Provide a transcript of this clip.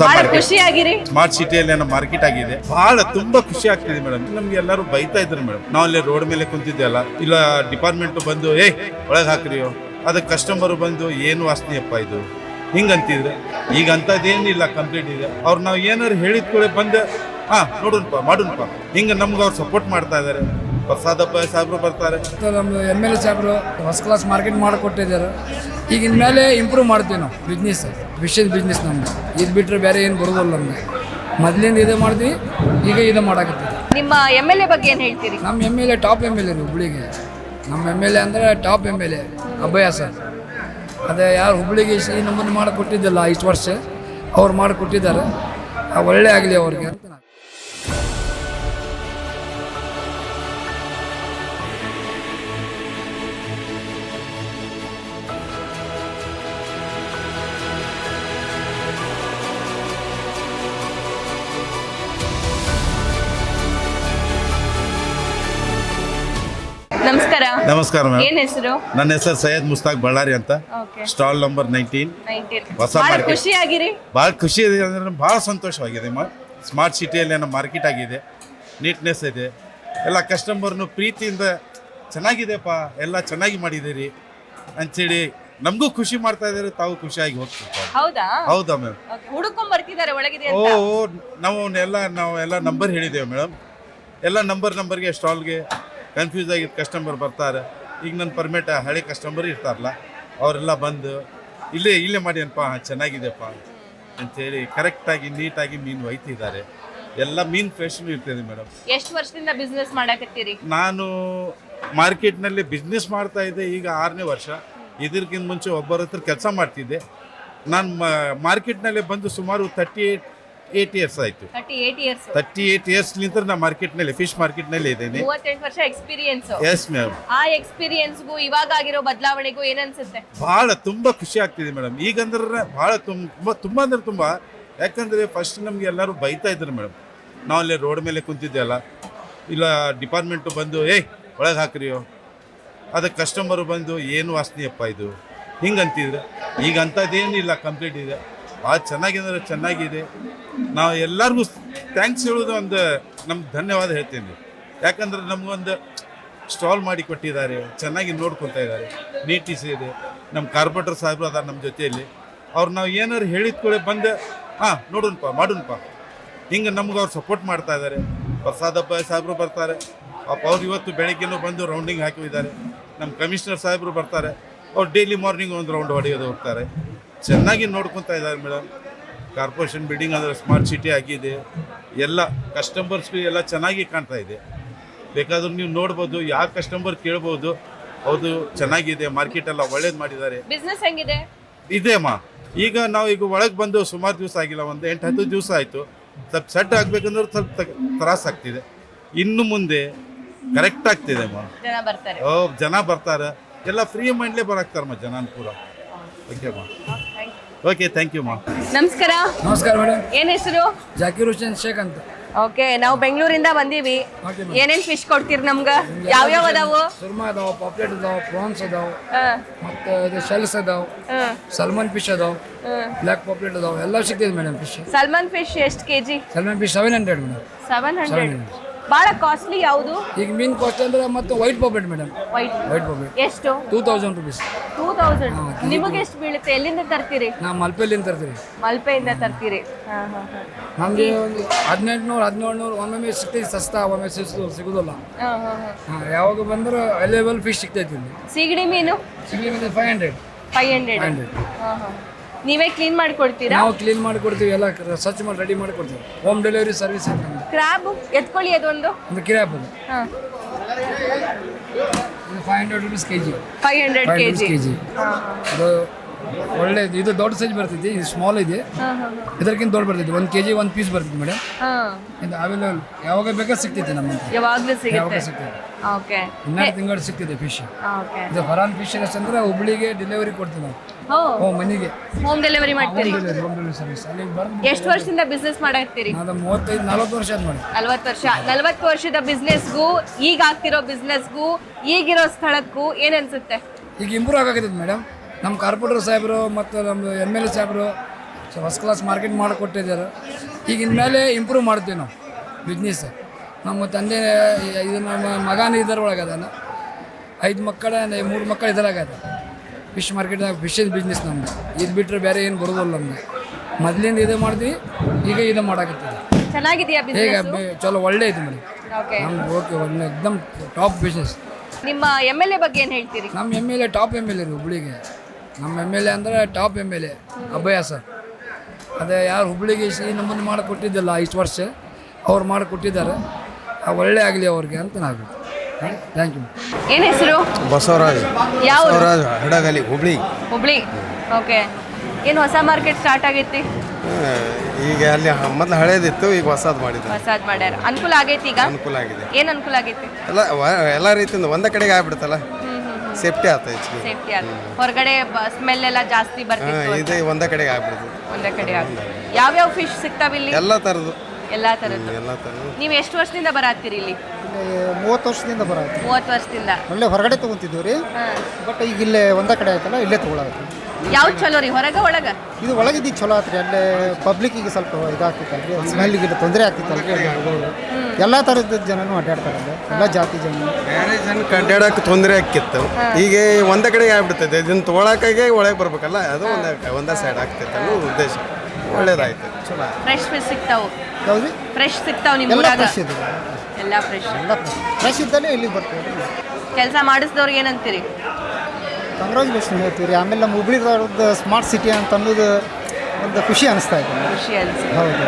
ಬಹಳ ಖುಷಿಯಾಗಿರಿ. ಸ್ಮಾರ್ಟ್ ಸಿಟಿಯಲ್ಲಿ ನಮ್ಮ ಮಾರ್ಕೆಟ್ ಆಗಿದೆ. ಬಹಳ ತುಂಬಾ ಖುಷಿ ಆಗ್ತಿದೆ ಮೇಡಮ್. ನಮ್ಗೆ ಎಲ್ಲರೂ ಬೈತಾ ಇದ್ರು ಮೇಡಮ್, ನಾವು ಅಲ್ಲಿ ರೋಡ್ ಮೇಲೆ ಕುಂತಿದ್ದೆಲ್ಲ, ಇಲ್ಲ ಡಿಪಾರ್ಟ್ಮೆಂಟ್ ಬಂದು ಒಳಗೆ ಹಾಕ್ರಿಯೋ, ಅದಕ್ಕೆ ಕಸ್ಟಮರ್ ಬಂದು ಏನು ವಾಸನೆಯಪ್ಪ ಇದು ಹಿಂಗಂತಿದ್ರೆ, ಈಗ ಅಂತದೇನಿಲ್ಲ, ಕಂಪ್ಲೀಟ್ ಇದೆ. ಅವ್ರು ನಾವು ಏನಾರು ಹೇಳಿದ ಕೂಡ ಬಂದು ನೋಡೋಣಪ್ಪ ಮಾಡೋಣಪ್ಪ ಹಿಂಗೆ ನಮ್ಗೆ ಅವ್ರು ಸಪೋರ್ಟ್ ಮಾಡ್ತಾ ಇದ್ದಾರೆ. ಪ್ರಸಾದಪ್ಪ ಸಾಹೇಬ್ರು ಬರ್ತಾರೆ, ನಮ್ಮ MLA ಸಾಹೇಬ್ರು ಫಸ್ಟ್ ಕ್ಲಾಸ್ ಮಾರ್ಕೆಟ್ ಮಾಡಿಕೊಟ್ಟಿದ್ದಾರೆ. ಈಗ ಇನ್ಮೇಲೆ ಇಂಪ್ರೂವ್ ಮಾಡ್ತೀವಿ ನಾವು ಫಿಶಿಂಗ್ ಬಿಸ್ನೆಸ್. ನಮ್ದು ಇದು ಬಿಟ್ಟರೆ ಬೇರೆ ಏನು ಬರೋದಿಲ್ಲ ನಮ್ಗೆ. ಮೊದಲಿಂದ ಇದೇ ಮಾಡ್ತೀವಿ, ಈಗ ಇದು ಮಾಡಾಕತ್ತೀವಿ. ನಿಮ್ಮ MLA ಬಗ್ಗೆ ಏನು ಹೇಳ್ತೀರಿ? ನಮ್ಮ MLA ಟಾಪ್ MLA ಹುಬ್ಳಿಗೆ. ನಮ್ಮ MLA ಅಂದರೆ ಟಾಪ್ MLA ಅಭಯ ಸರ್. ಅದೇ ಯಾರು ಹುಬ್ಳಿಗೆ ಈ ನಮ್ಮನ್ನು ಮಾಡಿಕೊಟ್ಟಿದ್ದಿಲ್ಲ ಇಷ್ಟು ವರ್ಷ, ಅವ್ರು ಮಾಡಿಕೊಟ್ಟಿದ್ದಾರೆ. ಒಳ್ಳೆ ಆಗಲಿ ಅವ್ರಿಗೆ ಅಂತ ನಾನು. ನಮಸ್ಕಾರ. ನಮಸ್ಕಾರ ಮೇಡಮ್. ಏನ್ ಹೆಸರು? ನನ್ನ ಹೆಸರು ಸೈಯದ್ ಮುಸ್ತಾಕ್ ಬಳ್ಳಾರಿ ಅಂತ, ಸ್ಟಾಲ್ ನಂಬರ್ 19 ಹೊಸ ಬಹಳ ಮಾರ್ಕೆಟ್. ಖುಷಿಯಾಗಿರಿ. ಭಾಳ ಖುಷಿ ಇದೆ ಅಂದರೆ ಭಾಳ ಸಂತೋಷವಾಗಿದೆ. ಸ್ಮಾರ್ಟ್ ಸಿಟಿಯಲ್ಲಿ ನಮ್ಮ ಮಾರ್ಕೆಟ್ ಆಗಿದೆ, ನೀಟ್ನೆಸ್ ಇದೆ, ಎಲ್ಲ ಕಸ್ಟಮರ್ನು ಪ್ರೀತಿಯಿಂದ ಚೆನ್ನಾಗಿದೆಪ್ಪ, ಎಲ್ಲ ಚೆನ್ನಾಗಿ ಮಾಡಿದ್ದೀರಿ ಅಂಥೇಳಿ ನಮಗೂ ಖುಷಿ ಮಾಡ್ತಾ ಇದ್ದಾರೆ, ತಾವು ಖುಷಿಯಾಗಿ ಹೋಗ್ತಿರ್ತಾರೆ. ಹೌದಾ? ಹೌದಾ ಮೇಡಮ್? ಹುಡುಕೊಂಡ್ ಬರ್ತಿದ್ದಾರೆ ಒಳಗಿದೆ ಓ ಅಂತ. ನಾವೆಲ್ಲ ನಂಬರ್ ಹೇಳಿದ್ದೇವೆ ಮೇಡಮ್. ಎಲ್ಲ ನಂಬರ್ಗೆ ಸ್ಟಾಲ್ಗೆ ಕನ್ಫ್ಯೂಸ್ ಆಗಿದ್ದ ಕಸ್ಟಮರ್ ಬರ್ತಾರೆ. ಈಗ ನನ್ನ ಪರ್ಮಿಟ್ ಹಳೆ ಕಸ್ಟಮರ್ ಇರ್ತಾರಲ್ಲ, ಅವರೆಲ್ಲ ಬಂದು ಇಲ್ಲೇ ಮಾಡಿ ಅನ್ಪ ಚೆನ್ನಾಗಿದೆಪ್ಪ ಅಂಥೇಳಿ ಕರೆಕ್ಟಾಗಿ ನೀಟಾಗಿ ಮೀನು ಒಯ್ತಿದ್ದಾರೆ. ಎಲ್ಲ ಮೀನು ಫ್ರೆಶ್ನು ಇರ್ತದೆ ಮೇಡಮ್. ಎಷ್ಟು ವರ್ಷದಿಂದ ಬಿಸ್ನೆಸ್ ಮಾಡಕತ್ತೀರಿ? ನಾನು ಮಾರ್ಕೆಟ್ನಲ್ಲಿ ಬಿಸ್ನೆಸ್ ಮಾಡ್ತಾ ಇದ್ದೆ, ಈಗ 6ನೇ ವರ್ಷ. ಇದಕ್ಕಿಂತ ಮುಂಚೆ ಒಬ್ಬರ ಹತ್ರ ಕೆಲಸ ಮಾಡ್ತಿದ್ದೆ. ನಾನು ಮಾರ್ಕೆಟ್ನಲ್ಲೇ ಬಂದು ಸುಮಾರು 38 ಇಯರ್ಸ್ ಆಯಿತು. 38 ಇಯರ್ಸ್ಲಿಂದ ನಾನು ಮಾರ್ಕೆಟ್ನಲ್ಲಿ ಫಿಶ್ ಮಾರ್ಕೆಟ್ನಲ್ಲಿ ಇದ್ದೇನೆ. 38 ವರ್ಷ ಎಕ್ಸ್ಪೀರಿಯನ್ಸ್. Yes ma'am. ಆ ಎಕ್ಸ್ಪೀರಿಯನ್ಸ್ಗೂ ಇವಾಗ ಆಗಿರೋ ಬದಲಾವಣೆಗೂ ಏನನ್ಸುತ್ತೆ? ಭಾಳ ತುಂಬ ಖುಷಿ ಆಗ್ತಿದೆ ಮೇಡಮ್. ಈಗಂದ್ರೆ ಭಾಳ ತುಂಬ ಅಂದ್ರೆ ತುಂಬ, ಯಾಕಂದರೆ ಫಸ್ಟ್ ನಮಗೆ ಎಲ್ಲರೂ ಬೈತಾ ಇದ್ರು ಮೇಡಮ್, ನಾವು ಅಲ್ಲಿ ರೋಡ್ ಮೇಲೆ ಕುಂತಿದ್ದೆಲ್ಲ, ಇಲ್ಲ ಡಿಪಾರ್ಟ್ಮೆಂಟು ಬಂದು ಒಳಗೆ ಹಾಕ್ರಿಯೋ, ಅದಕ್ಕೆ ಕಸ್ಟಮರ್ ಬಂದು ಏನು ವಾಸನೆಯಪ್ಪ ಇದು ಹಿಂಗಂತಿದ್ರೆ, ಈಗ ಅಂಥದ್ದೇನಿಲ್ಲ, ಕಂಪ್ಲೀಟ್ ಇದೆ. ಭಾಳ ಚೆನ್ನಾಗಿದೆ, ಚೆನ್ನಾಗಿದೆ. ನಾವು ಎಲ್ಲರಿಗೂ ಥ್ಯಾಂಕ್ಸ್ ಹೇಳೋದು ಒಂದು ನಮ್ಗೆ ಧನ್ಯವಾದ ಹೇಳ್ತೀನಿ. ಯಾಕಂದ್ರೆ ನಮಗೊಂದು ಸ್ಟಾಲ್ ಮಾಡಿ ಕೊಟ್ಟಿದ್ದಾರೆ, ಚೆನ್ನಾಗಿ ನೋಡ್ಕೊತಾ ಇದ್ದಾರೆ, ನೀಟ್ನೆಸ್ ಇದೆ. ನಮ್ಮ ಕಾರ್ಪೊರೇಟರ್ ಸಾಹೇಬ್ರು ಅದಾರ ನಮ್ಮ ಜೊತೆಯಲ್ಲಿ. ಅವ್ರು ನಾವು ಏನಾರು ಹೇಳಿದ ಕೂಡ ಬಂದು ನೋಡೋಣಪ್ಪ ಮಾಡೋಣಪ್ಪ ಹಿಂಗೆ ನಮ್ಗೆ ಅವ್ರು ಸಪೋರ್ಟ್ ಮಾಡ್ತಾ ಇದ್ದಾರೆ. ಪ್ರಸಾದಪ್ಪ ಸಾಹೇಬ್ರು ಬರ್ತಾರೆ, ಅವ್ರು ಇವತ್ತು ಬೆಳಗ್ಗೆನೂ ಬಂದು ರೌಂಡಿಂಗ್ ಹಾಕಿದ್ದಾರೆ. ನಮ್ಮ ಕಮಿಷನರ್ ಸಾಹೇಬರು ಬರ್ತಾರೆ, ಅವ್ರು ಡೈಲಿ ಮಾರ್ನಿಂಗ್ ಒಂದು ರೌಂಡ್ ಹೊಡೆಯೋದು ಹೋಗ್ತಾರೆ. ಚೆನ್ನಾಗಿ ನೋಡ್ಕೊತಾ ಇದ್ದಾರೆ ಮೇಡಮ್. ಕಾರ್ಪೊರೇಷನ್ ಬಿಲ್ಡಿಂಗ್ ಅಂದರೆ ಸ್ಮಾರ್ಟ್ ಸಿಟಿ ಆಗಿದೆ, ಎಲ್ಲ ಕಸ್ಟಮರ್ಸ್ಗೂ ಎಲ್ಲ ಚೆನ್ನಾಗಿ ಕಾಣ್ತಾ ಇದೆ. ಬೇಕಾದ್ರೂ ನೀವು ನೋಡ್ಬೋದು, ಯಾವ ಕಸ್ಟಮರ್ ಕೇಳ್ಬೋದು, ಹೌದು ಚೆನ್ನಾಗಿದೆ, ಮಾರ್ಕೆಟ್ ಎಲ್ಲ ಒಳ್ಳೇದು ಮಾಡಿದ್ದಾರೆ. ಬಿಸ್ನೆಸ್ ಹೆಂಗಿದೆ? ಇದೆ ಅಮ್ಮ. ಈಗ ಒಳಗೆ ಬಂದು ಸುಮಾರು ದಿವಸ ಆಗಿಲ್ಲ, ಒಂದು 8-10 ದಿವಸ ಆಯಿತು. ಸ್ವಲ್ಪ ಸೆಟ್ ಆಗಬೇಕಂದ್ರೆ ಸ್ವಲ್ಪ ತ್ರಾಸಾಗ್ತಿದೆ. ಇನ್ನು ಮುಂದೆ ಕರೆಕ್ಟ್ ಆಗ್ತಿದೆ ಅಮ್ಮ. ಜನ ಬರ್ತಾರೆ, ಎಲ್ಲ ಫ್ರೀ ಮೈಂಡ್ಲೇ ಬರಾಕ್ತಾರಮ್ಮ ಜನ ಪೂರ. ಓಕೆ ಅಮ್ಮ. ಓಕೆ, ಥ್ಯಾಂಕ್ ಯು ಅಮ್ಮ. ನಮಸ್ಕಾರ. ನಮಸ್ಕಾರ ಮೇಡಮ್. ಏನ್ ಹೆಸರು? ಜಾಕೀರ್ ಹುಸೇನ್ ಶೇಖ್ ಅಂತ. ಓಕೆ, ನಾವು ಬೆಂಗಳೂರಿಂದ ಬಂದೀವಿ. ಏನೇನ್ ಫಿಶ್ ಕೊಡ್ತೀರಿ ನಮ್ಗ? ಯಾವ್ಯಾವ ಅದಾವು? ಸುರ್ಮಾ ಅದಾವ, ಪಾಪ್ಲೆಟ್ ಅದಾವ, ಪ್ರಾನ್ಸ್ ಅದಾವ, ಮತ್ತೆ ಇದು ಶೆಲ್ಸ್ ಅದಾವ, ಸಲ್ಮನ್ ಫಿಶ್ ಅದಾವ, ಬ್ಲ್ಯಾಕ್ ಪಾಪ್ಲೆಟ್ ಅದಾವ, ಎಲ್ಲ ಸಿಗ್ತದೆ ಮೇಡಮ್ ಫಿಶ್. ಸಲ್ಮನ್ ಫಿಶ್ ಎಷ್ಟು ಕೆಜಿ? Salman fish 700 madam. 700. ಬಹಳ ಕಾಸ್ಟ್ಲಿ ಯಾವುದು? ಈಗ ಮೀನ್ ಕಾಸ್ಟ್ ಅಂದ್ರೆ ಮತ್ತೆ ವೈಟ್ ಪಾಪ್ಲೆಟ್ ಮೇಡಮ್. ವೈಟ್ ಪಾಪ್ಲೆಟ್ ಎಷ್ಟು? 2000 rupees. 2000. ನಿಮಗೆ ಎಷ್ಟು ಬೀಳುತ್ತೆ? ಎಲ್ಲಿಂದ ತರ್ತೀರಿ? ನಾವು ಮಲ್ಪೆಲಿಂದ ತರ್ತೀವಿ. ಮಲ್ಪೆಯಿಂದ ತರ್ತೀರಿ. ನಮಗೆ ಒಂದು 1800-1700 ಒಮ್ಮೊಮ್ಮೆ ಸಿಗ್ತೈತಿ, ಸಸ್ತಾ, ಒಮ್ಮೆ ಸಿಗೋದಿಲ್ಲ. ಯಾವಾಗ ಬಂದ್ರೆ ಅವೈಲೇಬಲ್ ಫಿಶ್ ಸಿಗ್ತೈತಿ. ಸೀಗಡಿ ಮೀನು? ಸಿಗಲಿ ಮೀನು 500. ನೀವೇ ಕ್ಲೀನ್ ಮಾಡಿ ಕೊಡ್ತೀರಾ? ನಾವು ಕ್ಲೀನ್ ಮಾಡಿ ಕೊಡ್ತೀವಿ, ಎಲ್ಲ ಸ್ವಚ್ಛ ಮಾಡಿ ರೆಡಿ ಮಾಡಿ ಕೊಡ್ತೀವಿ. ಹೋಮ್ ಡೆಲಿವರಿ ಸರ್ವಿಸ್ ಐತೆ ನಮ್ದು. ಕ್ರಾಬ್ ಎತ್ಕೊಳ್ಳಿ, ಅದೊಂದು ಒಂದು ಕ್ರ್ಯಾಬ್ ಅದು 500 rupees kg. 500 kg. ಅದು ಒಳ್ಳೆದು. ಇದು ದೊಡ್ಡ ಸೈಜ್ ಬರ್ತೈತಿ, ಇದು ಸ್ಮಾಲ್ ಇದೆ. ಇದಕ್ಕಿಂತ ದೊಡ್ಡ ಬರ್ತೈತಿ, 1 kg 1 ಪೀಸ್ ಬರ್ತೈತಿ ಮೇಡಮ್. ಇದು ಅವೈಲೇಬಲ್ ಯಾವಾಗ ಬೇಕಾದ್ರೆ ಸಿಗ್ತೈತಿ ನಮ್ಮ. ಯಾವಾಗಲೂ ಯಾವಾಗ ಸಿಗುತ್ತೆ. ಸಿಗ್ತೈತಿ. ಓಕೆ. 12 ತಿಂಗಳು ಸಿಗ್ತೈತೆ ಫಿಶ್. ಓಕೆ. ಇದು ಫರಾನ್ ಫಿಶ್ ಅಂದ್ರೆ ಹುಬ್ಳಿಗೆ ಡೆಲಿವರಿ ಕೊಡ್ತೀವಿ ನಾವು. ಮನೆಗೆ ಹೋಮ್ ಡೆಲಿವರಿ ಮಾಡ್ತೀರಿ? Home delivery service. ಅಲ್ಲಿ ಎಷ್ಟು ವರ್ಷದಿಂದ ಬಿಸ್ನೆಸ್ ಮಾಡಾಕ್ತೀರಿ? ನಾನು 35-40 ವರ್ಷ ಆಯ್ತು ಮಾಡಿ. 40 ವರ್ಷ. 40 ವರ್ಷದ ಬಿಸ್ನೆಸ್ಗೂ ಈಗ ಆಗ್ತಿರೋ ಬಿಸ್ನೆಸ್ಗೂ ಈಗಿರೋ ಸ್ಥಳಕ್ಕೂ ಏನ್ ಅನ್ಸುತ್ತೆ? ಈಗ ಇಂಪ್ರೂವ್ ಆಗಕತ್ತೈತಿ ಮೇಡಮ್. ನಮ್ಮ ಕಾರ್ಪೊರೇಟರ್ ಸಾಹೇಬರು ಮತ್ತು ನಮ್ಮ MLA ಸಾಹೇಬರು ಫಸ್ಟ್ ಕ್ಲಾಸ್ ಮಾರ್ಕೆಟ್ ಮಾಡಿಕೊಟ್ಟಿದ್ದಾರೆ. ಈಗಿನ ಮೇಲೆ ಇಂಪ್ರೂವ್ ಮಾಡ್ತೀವಿ ನಾವು ಬಿಸ್ನೆಸ್. ನಮ್ಮ ತಂದೆ ಇದು ನಮ್ಮ ಮಗನ ಇದರೊಳಗದಾನ, 5 ಮಕ್ಕಳ 3 ಮಕ್ಕಳು ಇದರಾಗದ. ಫಿಶ್ ಮಾರ್ಕೆಟ್ನಾಗ ಫಿಶಿನ ಬಿಸ್ನೆಸ್ ನಮ್ಮದು. ಇದು ಬಿಟ್ಟರೆ ಬೇರೆ ಏನು ಬರೋದಿಲ್ಲ ನಮಗೆ. ಮೊದಲಿಂದ ಇದು ಮಾಡ್ತೀವಿ, ಈಗ ಇದು ಮಾಡಾಕತ್ತೀವಿ. ಚೆನ್ನಾಗಿದೆಯಾ ಈಗ ಬಿಸ್ನೆಸ್? ಚಲೋ ಒಳ್ಳೆ ಐತಿ ಮೇಡಮ್. ಓಕೆ. ನಮ್ಗೆ ಓಕೆ, ಒಳ್ಳೆ ಎಕ್ದಮ್ ಟಾಪ್ ಬಿಸ್ನೆಸ್. ನಿಮ್ಮ MLA ಬಗ್ಗೆ ಏನು ಹೇಳ್ತೀರಿ? ನಮ್ಮ MLA ಟಾಪ್ MLA ರೀ ಹುಬ್ಳಿಗೆ. ನಮ್ಮ MLA ಅಂದರೆ ಟಾಪ್ MLA ಅಬ್ಬಯ್ಯ ಸರ್. ಅದೇ ಯಾರು ಹುಬ್ಳಿಗೆ ಈ ನಮ್ಮನ್ನು ಮಾಡಿಕೊಟ್ಟಿದ್ದಿಲ್ಲ ಇಷ್ಟು ವರ್ಷ, ಅವ್ರು ಮಾಡಿಕೊಟ್ಟಿದ್ದಾರೆ. ಒಳ್ಳೆ ಆಗಲಿ ಅವ್ರಿಗೆ ಅಂತ ನಾವು. Thank you. ಏನು ಹೆಸರು? ಬಸವರಾಜ್. ಯಾವ ಊರು? ಬಸವರಾಜ್ ಹಡಗಲಿ ಹುಬ್ಳಿ. ಹುಬ್ಳಿ. ಓಕೆ. ಏನು ಹೊಸ ಮಾರ್ಕೆಟ್ ಸ್ಟಾರ್ಟ್ ಆಗೈತಿ? ಈಗ ಅಲ್ಲಿ ಮೊದಲು ಹಳೇದಿತ್ತು, ಈಗ ಹೊಸದು ಮಾಡಿದ್ರು. ಹೊಸದ್ ಮಾಡ್ಯಾರ. ಅನುಕೂಲ ಆಗೈತಿ ಈಗ? ಅನುಕೂಲ ಆಗಿದೆ. ಏನು ಅನುಕೂಲ ಆಗೈತಿ? ಎಲ್ಲ ರೀತಿಯಿಂದ ಒಂದೇ ಕಡೆಗೆ ಆಗ್ಬಿಡುತ್ತಲ್ಲ, ಸೇಫ್ಟಿ ಆಗ್ತೈತಿ. ಸೇಫ್ಟಿ ಆಗ ಹೊರಗಡೆ ಸ್ಮೆಲ್ ಎಲ್ಲ ಜಾಸ್ತಿ ಬರ್ತಿತ್ತು ಅಂತ. ಇದು ಒಂದೇ ಕಡೆಗೆ ಆಗ್ಬಿಡುತ್ತೆ. ಒಂದೇ ಕಡೆ ಆಗ ಯಾವ್ಯಾವ ಫಿಶ್ ಸಿಗ್ತಾವಿಲ್ಲಿ? ಎಲ್ಲ ಥರದ್ದು. ಎಲ್ಲಾ ತರದ್ದು. ಎಲ್ಲ ಥರದ್ದು. ನೀವು ಎಷ್ಟು ವರ್ಷದಿಂದ ಬರಾತ್ತೀರಿ ಇಲ್ಲಿ? 30 ವರ್ಷದಿಂದ ಬರತ್ತೆ. 30 ವರ್ಷದಿಂದ. ಒಳ್ಳೆ ಹೊರಗಡೆ ತೊಗೊಂತಿದ್ದೀವಿ ರೀ, ಬಟ್ ಈಗ ಇಲ್ಲೇ ಒಂದೇ ಕಡೆ ಆಯ್ತಲ್ಲ, ಇಲ್ಲೇ ತೊಗೊಳತ್ತೆ. ಯಾವ್ದು ಚಲೋ ರೀ, ಹೊರಗ ಒಳಗ? ಇದು ಒಳಗಿದ್ದು ಚಲೋ ಆತ್ರಿ. ಅಲ್ಲೇ ಪಬ್ಲಿಕ್ಕಿಗೆ ಸ್ವಲ್ಪ ಇದಾಗ್ತಿತ್ತಲ್ರಿ, ಸ್ಮೆಲ್ಗೆ ತೊಂದರೆ ಆಗ್ತಿತ್ತಲ್ರಿ. ಎಲ್ಲ ಥರದ ಜನನೂ ಅಡ್ಡಾಡ್ತಾರೆ, ಎಲ್ಲ ಜಾತಿ ಜನ. ಬೇರೆ ಜನಕ್ಕೆ ಅಡ್ಡಾಡಕ್ಕೆ ತೊಂದರೆ ಆಕ್ಕಿತ್ತು, ಈಗ ಒಂದೇ ಕಡೆಗೆ ಆಗ್ಬಿಡ್ತೈತೆ. ಇದನ್ನು ತೊಗೊಳಕ್ಕಾಗೆ ಒಳಗೆ ಬರ್ಬೇಕಲ್ಲ, ಅದು ಒಂದೇ ಸೈಡ್ ಆಗ್ತೈತೆ ಅನ್ನೋ ಉದ್ದೇಶ. ಒಳ್ಳೇದಾಯ್ತು, ಚಲೋ. ಫ್ರೆಶ್ ಫಿಶ್ ಸಿಗ್ತಾವು? ಯಾವ್ದು? ಫ್ರೆಶ್ ಸಿಗ್ತಾವು ನಿಮ್ಮ ಎಲ್ಲ ಊರಾಗ? ಫ್ರೆಶ್ ಇದೆ, ಎಲ್ಲ ಫ್ರೆಶ್. ಎಲ್ಲ ಫ್ರೆಶ್ ಇದ್ದಲ್ಲೇ ಇಲ್ಲಿಗೆ ಬರ್ತೀವಿ. ಕೆಲಸ ಮಾಡಿಸಿದವ್ರಿಗೆ ಏನಂತೀರಿ? ಕಂಗ್ರಾಚುಲೇಷನ್ ಹೇಳ್ತೀವಿ ರೀ. ಆಮೇಲೆ ನಮ್ಮ ಹುಬ್ಳಿದವ್ರದ್ದು ಸ್ಮಾರ್ಟ್ ಸಿಟಿ ಅಂತ ಅನ್ನೋದು ಒಂದು ಖುಷಿ ಅನಿಸ್ತಾ ಇದೆ. ಖುಷಿ ಅನ್ಸಿ. ಹೌದು.